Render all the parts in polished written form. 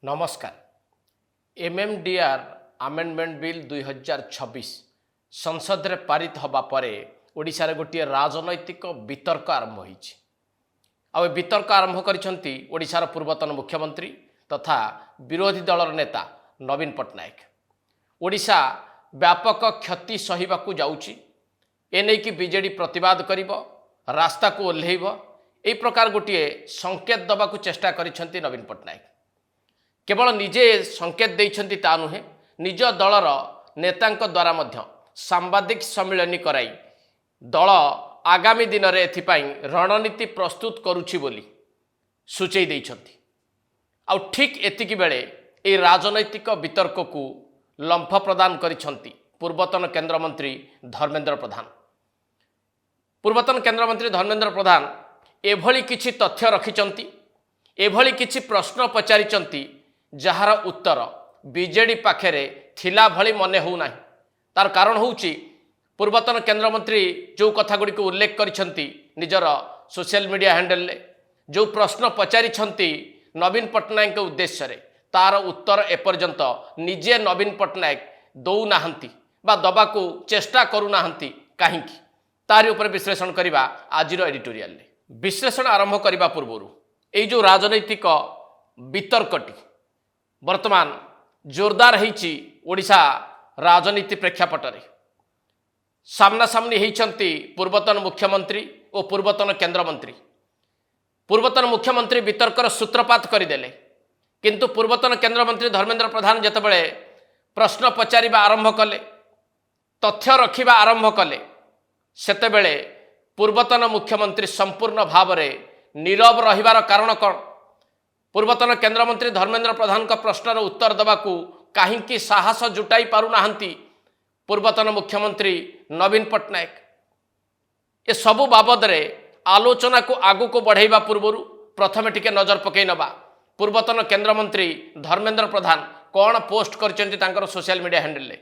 नमस्कार। MMDR amendment bill 2026 संसद रे पारित हवा परे ओडिशा रे गोटे राजनैतिक वितर्क आरंभ होईछि। आ वितर्क आरंभ करिसंती ओडिशार पूर्वतन मुख्यमंत्री तथा विरोधी दलर नेता नवीन पट्टनायक। ओडिशा व्यापक क्षति सहिबाकू जाउछि, एने कि बीजेडी प्रतिवाद करिवो, रास्ता को ओल्हेइबो, एई प्रकार गोटे संकेत दबाकू चेष्टा करिसंती नवीन पट्टनायक। केवल निजे संकेत देइछंती ता नुहे, निज दलर नेतांक द्वारा मध्य सांबादिक सम्मेलन कराई दल आगामी दिन में एथिपाई रणनीति प्रस्तुत करुछि बोली सूचई देइछंती। आउ ठीक एतिकी बेले ए राजनैतिक वितर्क को लंफ प्रदान करिछंती पूर्वतन केंद्रमंत्री धर्मेंद्र प्रधान। पूर्वतन केंद्रमंत्री धर्मेंद्र प्रधान एभली किछि तथ्य रखिछंती, एभली किछि प्रश्न पचारिछंती जहार उत्तर बीजेडी पाखरे थिला भली मने हो नाही। तार कारण होउछि पूर्वतन केंद्रमंत्री जो कथा गुडी को उल्लेख करिछंती निजर सोशल मीडिया हैंडल ले, जो प्रश्न पचारिछंती नवीन पट्टनायक के उद्देश्य रे, तार उत्तर एपर्यंत निजे नवीन पट्टनायक दौ नाहंती बा दबाकू चेष्टा करू नाहंती। काहींकी तारि ऊपर विश्लेषण करिबा आजिर एडिटोरियल ले। विश्लेषण आरंभ करिबा पूर्वरु एई जो राजनैतिक वितर्कटी वर्तमान जोरदार होईछि ओडिशा राजनीति प्रेक्षापट रे। सामना सामनी होईछंती पूर्वतन मुख्यमंत्री और पूर्वतन केंद्रमंत्री। पूर्वतन मुख्यमंत्री वितर्कर सूत्रपात करदेले, किंतु पूर्वतन केंद्रमंत्री धर्मेंद्र प्रधान जेतेबेले प्रश्न पचारिबा आरंभ कले, तथ्य रखिबा आरंभ कले, सेतेबेले पूर्वतन मुख्यमंत्री संपूर्ण भाव में नीरव रहिबार कारण कौन? पूर्वतन केंद्रमंत्री धर्मेंद्र प्रधान का प्रश्नर उत्तर देवाकू काहींकी साहस जुटाई पारु नाहंती पूर्वतन मुख्यमंत्री नवीन पट्टनायक। ए सबु बाबद रे आलोचना को आगु को बढ़ाइबा पूर्वरु प्रथमे टिके नजर पकई नबा पूर्वतन केंद्रमंत्री धर्मेंद्र प्रधान कौन पोस्ट करचंती तांकर सोशल मीडिया हैंडल ले,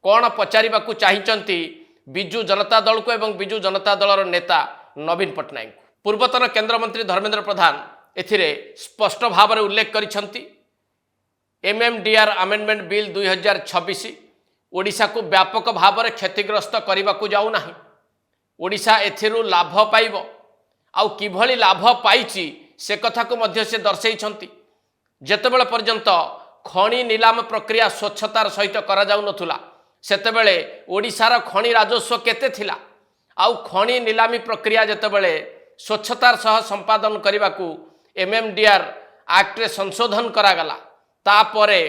कौन पचारिबाकू चाहिचंती बिजू जनता दल को एवं बिजू जनता दलर नेता नवीन पट्टनायक। पूर्वतन केंद्रमंत्री धर्मेंद्र प्रधान एथिरे स्पष्ट भाव में उल्लेख करिछंती एमएमडीआर आमेंडमेंट बिल 2026 ओडिशा को व्यापक भाव में क्षतिग्रस्त करने को जाऊ नाही। ओडिशा एथिरु लाभ पाइबो, आउ किभली लाभ पाइछि से कथा को मध्य से दर्शेइछंती। जेतेबेले पर्यंत खणी नीलाम प्रक्रिया स्वच्छतार सहित करा जाउ नथुला, सेतेबेले ओडिशार खणी राजस्व केते थिला, आउ खणी नीलामी प्रक्रिया जेतेबेले स्वच्छतार सह संपादन करने एमएमडीआर एक्ट रे संशोधन करागला, तापरे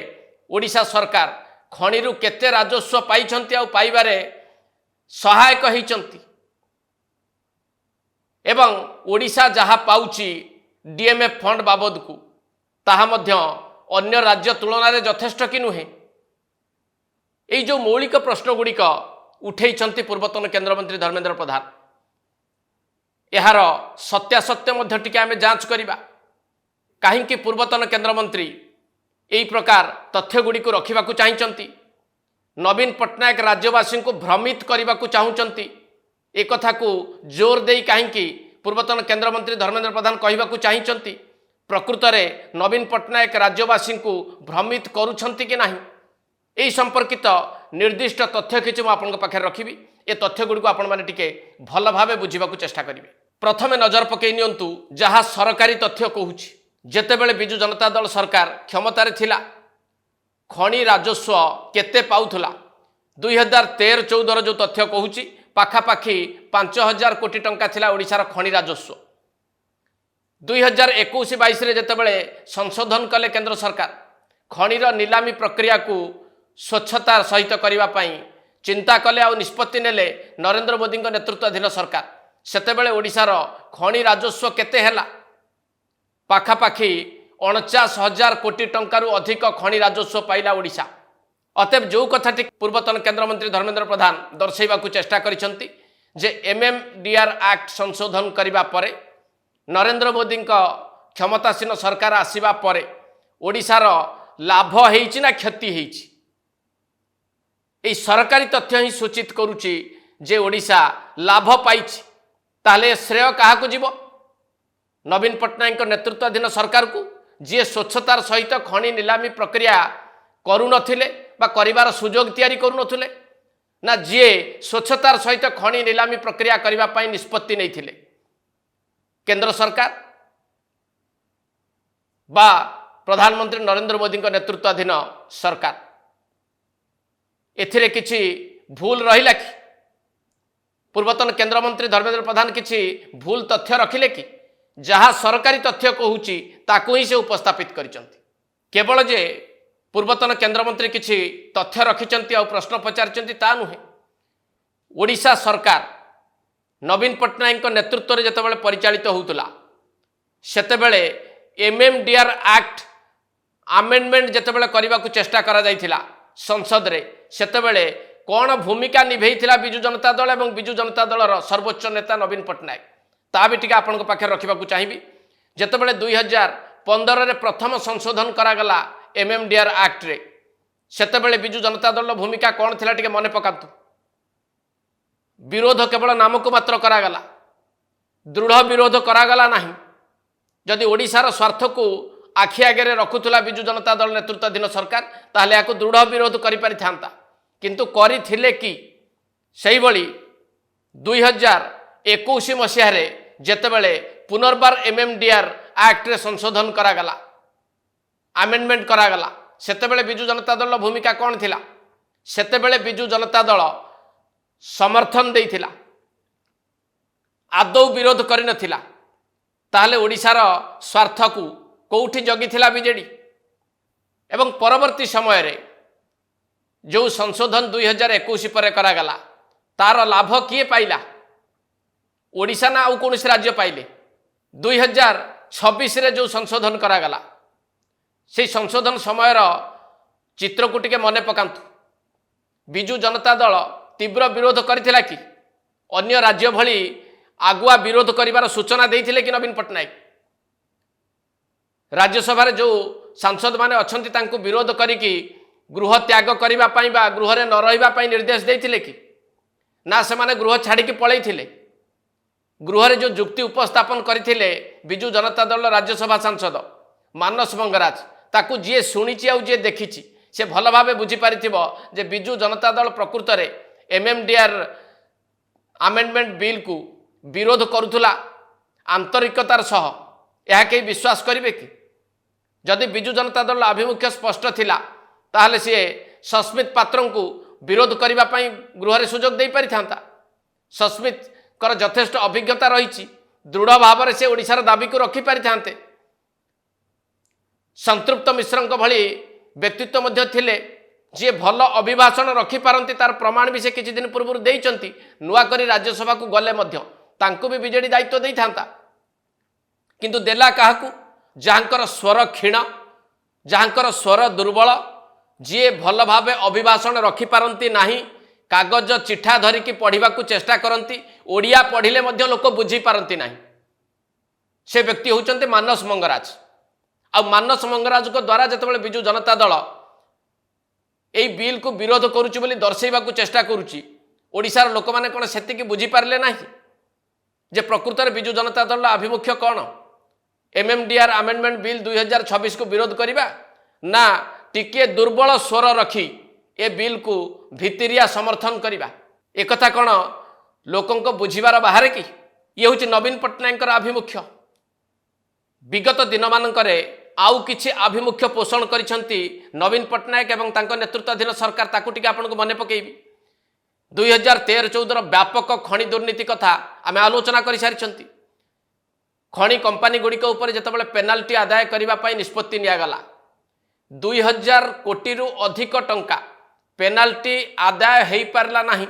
ओडिशा सरकार खणीरु केते राजस्व पाइछंती आउ पाइबारे सहायक होइछंती एवं ओडिशा जहा पाउची डीएमएफ फंड बाबद को ताहा मध्य अन्य राज्य तुलना रे यथेष्ट कि नुहे। एई जो मौलिक प्रश्न गुड़िक उठेइछंती पूर्वतन केंद्रमंत्री धर्मेंद्र प्रधान, यार सत्यासत्य मध्य टिके आमे जांच करिबा। काहींकी पूर्वतन केंद्रमंत्री एई प्रकार तथ्य गुड़िक रखिबाकू चाहिचंती, नवीन पट्टनायक राज्यवासी को भ्रमित करने चाहूँगी, एक कथा को जोर दे कहीं पूर्वतन केंद्रमंत्री धर्मेंद्र प्रधान कहवाकू चाहिचंती प्रकृत में नवीन पट्टनायक राज्यवासी को भ्रमित करुछंती कि नहीं। यही संपर्कित निर्दिष्ट तथ्य किछि मु आपन पाखे रखिबी। ए तथ्य गुड़ी को आपण माने टिके भल भावे बुझिबाकू चेष्टा करिवे। प्रथमे नजर पकई नियंतु जहाँ सरकारी तथ्य कहूछि। जेतेबेले बिजू जनता दल सरकार क्षमतार थिला, खणी राजस्व केते पाउथला 2013-14 जो तथ्य कहूछि पाखापाखि 5000 कोटी टंका थिला ओडिशार खणी राजस्व। 2021-22 रे जेतेबेले संशोधन कले केंद्र सरकार खणीर नीलामी प्रक्रिया को स्वच्छता सहित करने पाई चिंता कले आ निष्पत्ति नेले नरेंद्र मोदी नेतृत्वाधीन सरकार, सेतेबेले ओडिशार खणी राजस्व केते हैला पाखापाखि 49,000 कोटी टंकारु अधिक खणी राजस्व पाइला ओडिशा। अतएव जो कथाटी पूर्वतन केंद्रमंत्री धर्मेंद्र प्रधान दर्शाइबाकू चेष्टा करिसंती जे एमएमडीआर एक्ट संशोधन करिबा परे नरेंद्र मोदी क्षमतासीन सरकार आसीबा परे ओडिशार लाभ हेइछि ना क्षति हेइछि, एई सरकारी तथ्य ही सूचित करुछि जे ओडिशा लाभ पाइछि। ताले श्रेय काहाकू जीवो? नवीन पट्टनायक नेतृत्वाधीन सरकार को जी स्वच्छतार सहित खनि नीलामी प्रक्रिया करुनथिले बा करिवार सुजोग तैयारी करुनथिले ना जी स्वच्छतार सहित खनि नीलामी प्रक्रिया करबा पई निष्पत्ति नैथिले केंद्र सरकार बा प्रधानमंत्री नरेंद्र मोदी नेतृत्वाधीन सरकार एथिरे किछि भूल रहिला कि पूर्वतन केंद्रमंत्री धर्मेंद्र प्रधान किछि भूल तथ्य रखिले कि जहाँ सरकारी तथ्य कहूची ताकू ही से उपस्थापित करिसंती केवल जे पूर्वतन केंद्रमंत्री किछि तथ्य रखिसंती और प्रश्न पचारिसंती ता नुहे ओडिशा सरकार नवीन पट्टनायक नेतृत्व में जेतेबेले परिचालित होउतला सेतेबेले एमएमडीआर एक्ट आमेंडमेंट जेतेबेले करबा को चेष्टा करा जायथिला संसद रे सेतेबेले कौन भूमिका निभेइथिला बिजु जनता दल एवं बिजु जनता दलर सर्वोच्च नेता नवीन पट्टनायक ता भी टिके आपन पाखे रखा चाहिए जेतेबेले 2015 रे प्रथम संशोधन करागला एमएमडीआर एक्ट रे सेतेबेले बिजु जनता दल भूमिका कौन थिला टिके मने पकातु विरोध केवल नामक मात्र करागला दृढ़ विरोध करागला नाही जदि ओडिशार स्वार्थ को आखि आगे रखुला बिजु जनता दल नेतृत्वाधीन सरकार ताहले याको दृढ़ विरोध करि पारि थांता किंतु करिथिले कि सेही भली 2021 मसीह रे जेतेबेले पुनर्बार एमएमडीआर एक्ट रे संशोधन करागला आमेंडमेंट करागला सेतेबेले बिजु जनता दल भूमिका कौन थिला सेतेबेले बिजु जनता दल समर्थन देइथिला आदौ विरोध करि नथिला ताहले ओडिशार स्वार्थ को कोठी जगिथिला बीजेडी एवं परवर्ती समय रे जो संशोधन 2021 पर करागला तार लाभ किए पाइला ओडिशा ना आउ कौन राज्य पाइले 2026 रे जो संशोधन करागला से संशोधन समय चित्र को टिके मने पकांतु बिजु जनता दल तीव्र विरोध करथिला कि अन्य राज्य भली आगुआ विरोध करिवार सूचना देइथिले कि नवीन पट्टनायक राज्यसभा जो सांसद माने अछंती तांको विरोध करिकी गृह त्याग करिबा पई बा गृह रे न रहिबा पई निर्देश देइथिले कि ना से माने गृह छाड़ी की पळैथिले गृह रे जो जुक्ति उपस्थापन करथिले बिजु जनता दल राज्यसभा सांसद मानस मंगराज ताकू जी शुणिची आ जी देखिची से भल भावे बुझी पारिथिबो जे बिजु जनता दल प्रकृत रे एमएमडीआर आमेंडमेंट बिल को विरोध करुथुला आंतरिकतार सह यह कई विश्वास करिवे कि जदि बिजु जनता दल आभिमुख्य स्पष्ट थिला ताहले सी सस्मित पात्र को विरोध करबा पई गृह रे सुजोग दे पारि थांता सस्मित कर यथेष्ट अभिज्ञता रही दृढ़ भाव से ओडिशार दाबी को रखी पारि थांते संतृप्त मिश्र भली व्यक्तित्व मध्य थिले जी भल अभिभाषण रखी पारंती तार प्रमाण भी से किछि दिन पूर्व देइचंती नुआ करी राज्यसभा को गले मध्य तांको भी बीजेडी दायित्व देई थांता किंतु देला काहाकू जहाँकर स्वर क्षीण जहाँकर स्वर दुर्बल जी भल भावे अभिभाषण रखी पारंती नाही कागज चिठा धरिकी पढ़ा चेष्टा करती ओडिया पढ़िले मध्य लोक बुझी पारंती नाही से व्यक्ति होउचंते मानस मंगराज आ मानस मंगराज को द्वारा जेतेबेले बिजु जनता दल एई बिल को विरोध करुची बोली दर्शेबा को चेष्टा करुची ओडिशार लोक माने कोन सेतिकी बुझी पारले नाही जे प्रकृत रे बिजु जनता दल आभिमुख्य कौन एमएमडीआर आमेंडमेंट बिल 2026 को विरोध करिबा ना टिके दुर्बल स्वर रखी ए बिल को भितरिया समर्थन करिबा एक कथा कौन लोकों को बुझीबार बाहर कि ये हूँ नवीन पट्टनायक आभिमुख्य विगत दिन मानकरे आउ किछि आभिमुख्य पोषण करिसंती नवीन पट्टनायक एवं तांको नेतृत्वाधीन सरकार ताकू टिके आपनको मने पकेइबी 2013-14 व्यापक खनि दुर्नीति कथा आमे आलोचना करि सारिसंती खनि कंपनी गुड़िक उपर जेतेबेले पेनाल्टी आदाय करिबा पई निष्पत्ति नियागला 2000 कोटी रु अधिक टंका पेनाल्टी आदाय हेई पारला नाही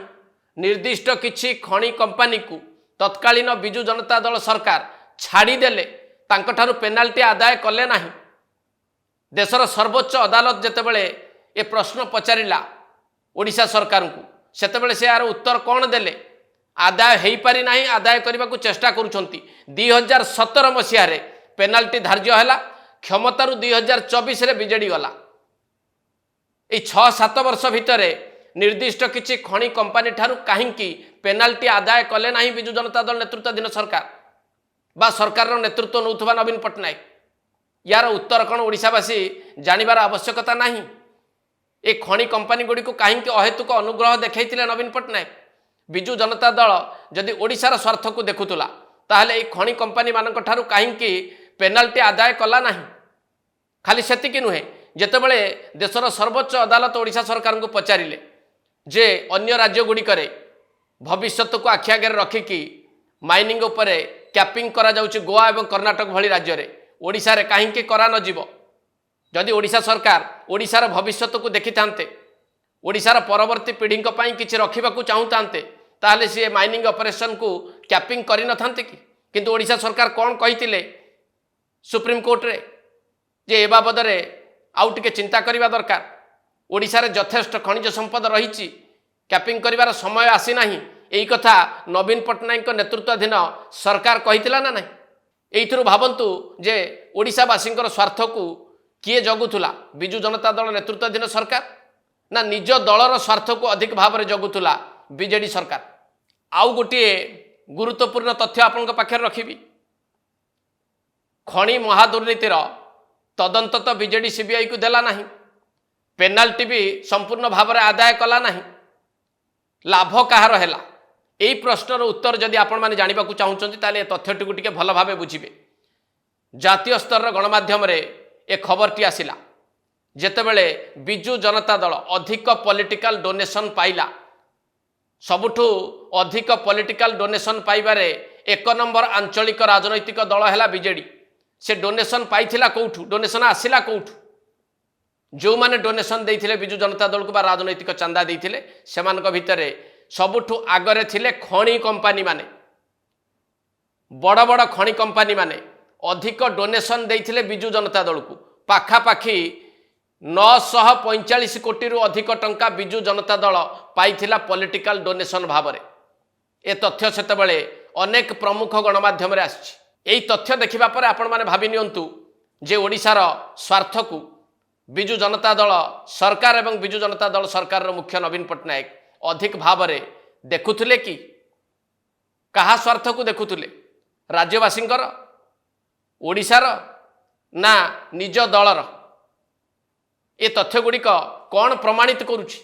निर्दिष्ट किछि खनि कंपनी को तत्कालीन बिजु जनता दल सरकार छाड़ी देले तांकठारु पेनाल्टी आदाय कले नाही देशर सर्वोच्च अदालत जेतेबेले ए प्रश्न पचारिला ओडिशा सरकार को सेतेबेले से यार उत्तर कौन देले आदाय हेई पारि नाही आदाय करबा को चेष्टा करूछंती 2017 मसीह रे पेनाल्टी धार्य हैला क्षमतारु 2024 रे बीजेडी गला ए 6-7 वर्ष भितरे निर्दिष्ट किछि खनि कंपनी ठारु काहींकी पेनाल्टी आदाय कले नाही बिजु जनता दल नेतृत्वाधीन सरकार बा सरकार नेतृत्व नौथबा नवीन पट्टनायक यार उत्तर कौन ओडिशावासी जानिबार आवश्यकता नहीं। ए खଣି कंपानी गुड़ी को कहीं अहेतुक अनुग्रह देखते नवीन पट्टनायक। विजु जनता दल जदि ओडिशार स्वार्थ को देखुला ताहले ए खଣି कंपानी मानक ठारू कहीं पेनाल्टी आदाय कला नहीं। खाली सेतिकी नुहे, जेतेबेले देशर सर्वोच्च अदालत ओडिशा सरकार को पचारिले जे अन्य राज्य गुड़िकर भविष्य को आखि आगे रखिकी माइनिंग उपरे कैपिंग करा जाउछि गोवा एवं कर्णाटक भली राज्य रे ओडिशा रे कहीं करा न जीव। जदि ओडिशा सरकार ओडिशार भविष्य को देखि थांते, ओडिशार परवर्ती पीढ़ी किछि रखिबाकू चाहूतांते, ताहले सी माइनिंग ऑपरेशन को कैपिंग करि न थांते कि। किंतु ओडिशा सरकार कौन कहिथिले सुप्रीम कोर्ट रे जे ए बाबद रे आउ टिके चिंता करिबा दरकार। ओडिशा रे यथेष्ट खनिज संपद रहिछि, कैपिंग करिवार समय आसी नाही। एई कथा नवीन पट्टनायक नेतृत्वाधीन सरकार कहितिला ना नाही। एइथुरु भाबंतु जे ओडिशावासींकर स्वार्थ को किए जगुला, विजु जनता दल नेतृत्वाधीन सरकार ना निज दलर स्वार्थ को अधिक भाव में जगुला बीजेडी सरकार। आउ गोटे गुरुत्वपूर्ण तथ्य आपण पाखे रखिबी, खଣି महादुर्नीतिर तदंत तो बीजेडी सीबीआई को देला नहीं, पेनाल्टी भी संपूर्ण भाव में आदाय कला नहीं। लाभ कहार है यही प्रश्नर उत्तर जदि आपण माने जानिबा को चाहुचंती ताले तथ्यटी को टिके भल भावे बुझिबे। जातीय स्तर गणमाध्यम रे ए खबरटी आसिला जेतेबेले विजु जनता दल अधिक पॉलिटिकल डोनेशन पाइला। सबुठु अधिक पॉलिटिकल डोनेशन पाइबारे एक नंबर आंचलिक राजनैतिक दल है बीजेडी। से डोनेशन पाइथिला कोठु, डोनेशन आसिला कोठु? जो माने डोनेशन देइथिले विजु जनता दल को बा राजनैतिक चंदा देइथिले सेमानक भितरे सबुठु आगरे थिले खଣି कंपानी माने। बड़ बड़ खଣି कंपानी माने अधिक डोनेशन देइथिले विजु जनता दल को। पाखापाखि 945 कोटी रु अधिक टंका विजु जनता दल पाइथिला पॉलिटिकल डोनेशन भाव में। ए तथ्य सेतेबेले अनेक प्रमुख गणमाध्यम आछि। एई तथ्य देखिबा परे आपण माने भाबि नियंतु जे ओडिशार स्वार्थ को विजु जनता दल सरकार एवं विजु जनता दल सरकार मुख्य नवीन पट्टनायक अधिक भाव में देखुथिले कि कहा स्वार्थ को देखुथिले? राज्यवासींकर, ओडिशार ना निज दलर? ए तथ्य गुड़िक कौन प्रमाणित करुछि?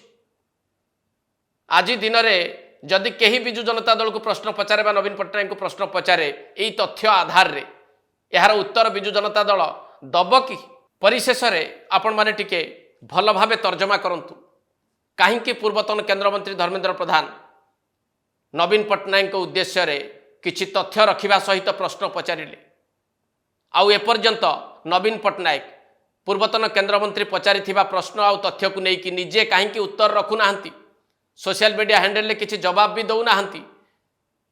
आज दिन में जदि केही विजु जनता दल को प्रश्न पचारे बा नवीन पट्टनायक को प्रश्न पचारे यही तथ्य आधार रे यार उत्तर विजु जनता दल दब कि? परिशेष में आपण माने टिके भल भावे तर्जमा करंतु कहीं पूर्वतन केंद्रमंत्री धर्मेंद्र प्रधान नवीन पट्टनायक उद्देश्य रे किछि तथ्य रखिबा सहित प्रश्न पचारिले। आउ एपर्यंत नवीन पट्टनायक पूर्वतन केंद्रमंत्री पचारि प्रश्न आउ तथ्य को लेकिन निजे कहीं उत्तर रखु नाहंती, सोशल मीडिया हैंडल ले किछि जवाब भी दौ नाहंती।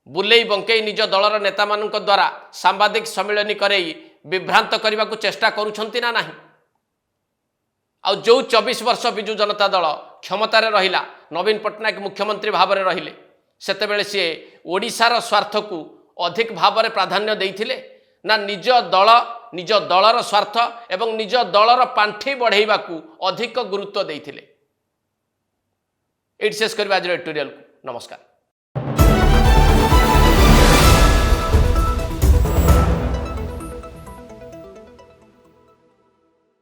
बुलेई बंकेई निज दलर नेता मानक द्वारा सांबादिक सम्मेलन करई विभ्रांत करने को चेष्टा करुछंती ना नहीं। आउ जो 24 वर्ष विजु जनता दल क्षमतार रहिला, नवीन पट्टनायक मुख्यमंत्री भाव में रहिले, सेतेबेले सी ओडिशार स्वार्थ को अधिक भाव में प्राधान्य देइथिले ना निज दल निज दलर स्वार्थ एवं निज दलर पांठी बढ़ेबा को अधिक गुरुत्व देइथिले। एट शेष करबा आज एडिटोरियल को। नमस्कार।